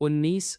19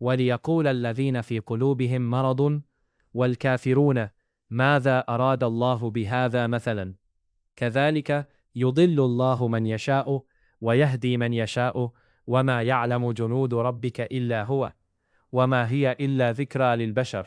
وليقول الذين في قلوبهم مرض والكافرون ماذا أراد الله بهذا مثلا كذلك يضل الله من يشاء ويهدي من يشاء وما يعلم جنود ربك إلا هو وما هي إلا ذكرى للبشر।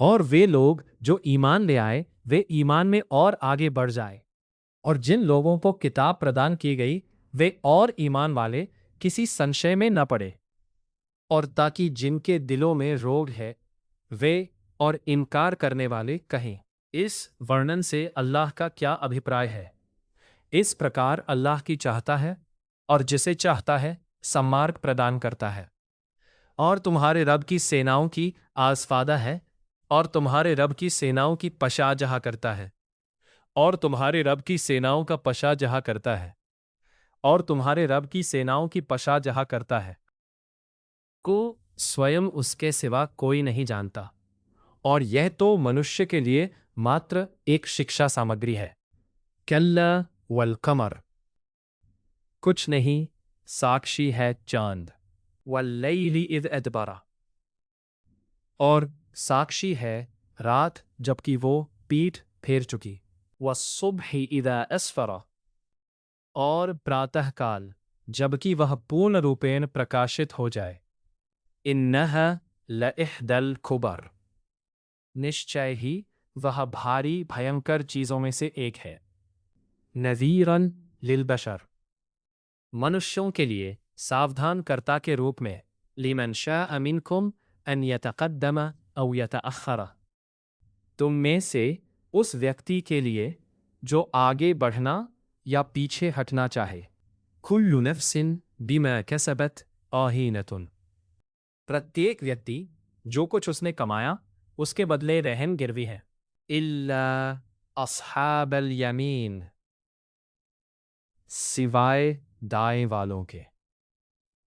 اور وہ لوگ جو ایمان لے آئے وہ ایمان میں اور آگے بڑھ جائے، اور جن لوگوں کو کتاب پردان کی گئی وہ اور ایمان والے کسی سنشے میں نہ پڑے، اور تاکہ جن کے دلوں میں روگ ہے وہ اور انکار کرنے والے کہیں اس ورنن سے اللہ کا کیا ابھیپرائے ہے۔ اس پرکار اللہ کی چاہتا ہے اور جسے چاہتا ہے سمارگ پردان کرتا ہے، اور تمہارے رب کی سیناؤں کی آزفادہ ہے، اور تمہارے رب کی سیناؤں کی پشا جہاں کرتا ہے، اور تمہارے رب کی سیناؤں کا پشا جہاں کرتا ہے، اور تمہارے رب کی سیناؤں کی پشا جہاں کرتا ہے کو سوئم اس کے سوا کوئی نہیں جانتا، اور یہ تو منشیہ کے لیے ماتر ایک شکشا سامگری ہے۔ کلا والقمر، کچھ نہیں، ساکشی ہے چاند، واللیل اذ ادبر، اور ساکشی ہے رات جبکہ وہ پیٹھ پھیر چکی، والصبح اذا اسفر، اور پراتہ کال جبکہ وہ پورن روپین پرکاشت ہو جائے، انہا لإحدى الکبر، نشچے ہی وہ بھاری بھینکر چیزوں میں سے ایک ہے، نذیراً للبشر، منشیوں کے لیے ساودھان کرتا کے روپ میں، لمن شاء منکم ان یتقدم او یتأخر، تم میں سے اس ویکتی کے لیے جو آگے بڑھنا یا پیچھے ہٹنا چاہے، کل نفس بما کسبت آہینۃ، پرتیک ویکتی جو کچھ اس نے کمایا اس کے بدلے رہن گروی ہے، الا اصحاب الیمین، سوائے دائیں والوں کے،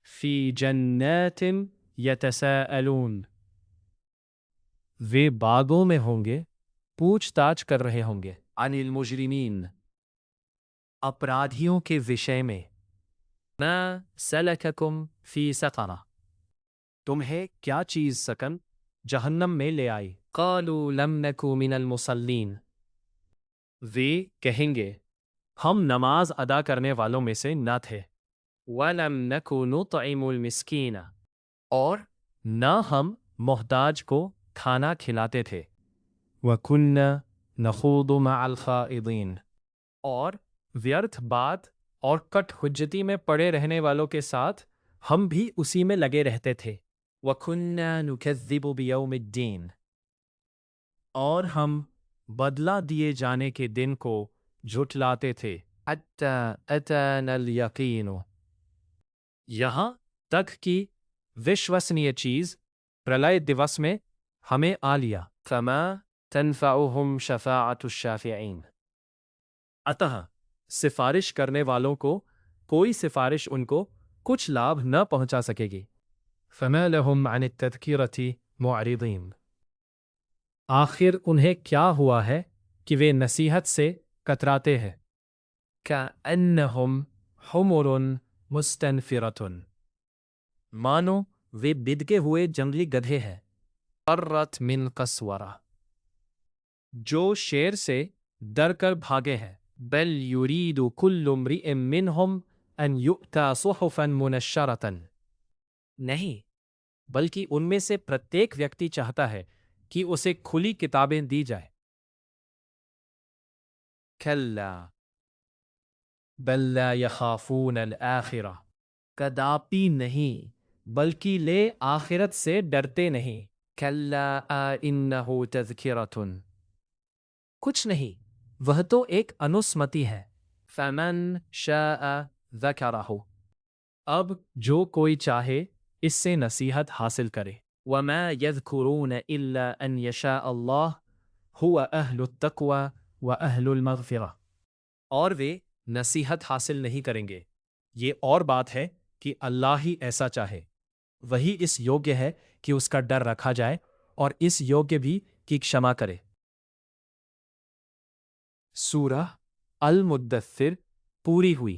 فی جنات یتساءلون، وہ باغوں میں ہوں گے پوچھ تاچھ کر رہے ہوں گے، عن المجرمین، اپرادھیوں کے وشے میں، ما سلککم فی سقر، تمہیں کیا چیز سکن جہنم میں لے آئی، قالوا لم نک من المصلین، وہ کہیں گے ہم نماز ادا کرنے والوں میں سے نہ تھے، وَلَمْ نَكُ نُطْعِمُ الْمِسْكِينَ، اور نہ ہم محتاج کو کھانا کھلاتے تھے، وَكُنَّا نَخُوضُ مَعَ الْخَائِضِينَ، اور ویرتھ بات اور کٹ حجتی میں پڑے رہنے والوں کے ساتھ ہم بھی اسی میں لگے رہتے تھے، وَكُنَّا نُكَذِّبُ بِيَوْمِ الدِّينِ، اور ہم بدلہ دیے جانے کے دن کو جھٹلاتے تھے، حَتَّى أَتَانَا الْيَقِينُ، یہاں تک کہ وشوسنیہ چیز پرلئے دیوس میں ہمیں آ لیا، فما تنفعهم شفاعت الشافعین، اتہ سفارش کرنے والوں کو کوئی سفارش ان کو کچھ لابھ نہ پہنچا سکے گی، فما لهم عن التذکرۃ معرضین، آخر انہیں کیا ہوا ہے کہ وہ نصیحت سے کتراتے ہیں، کأنہم حمر مستنفرۃ، مانو وہ بدکے ہوئے جنگلی گدھے ہیں، فرت من قسورہ، جو شیر سے ڈر کر بھاگے ہیں، بل یرید کل امرئ منہم ان یؤتی صحفا منشرۃ، نہیں بلکہ ان میں سے پرتیک ویکتی چاہتا ہے کہ اسے کھلی کتابیں دی جائے، کلا بل لا یخافون الآخرہ، کداپی نہیں بلکہ لے آخرت سے ڈرتے نہیں، کلا انہ تذکرۃ، کچھ نہیں وہ تو ایک انسمتی ہے، فمن شاء ذکرہ، اب جو کوئی چاہے اس سے نصیحت حاصل کرے، وما یذکرون الا ان یشاء اللہ هو اہل التقوی و اہل المغفرہ، اور وہ نصیحت حاصل نہیں کریں گے، یہ اور بات ہے کہ اللہ ہی ایسا چاہے، وہی اس یوگیہ ہے کہ اس کا ڈر رکھا جائے اور اس یوگیہ بھی کہ کشما کرے۔ سورہ المدثر پوری ہوئی۔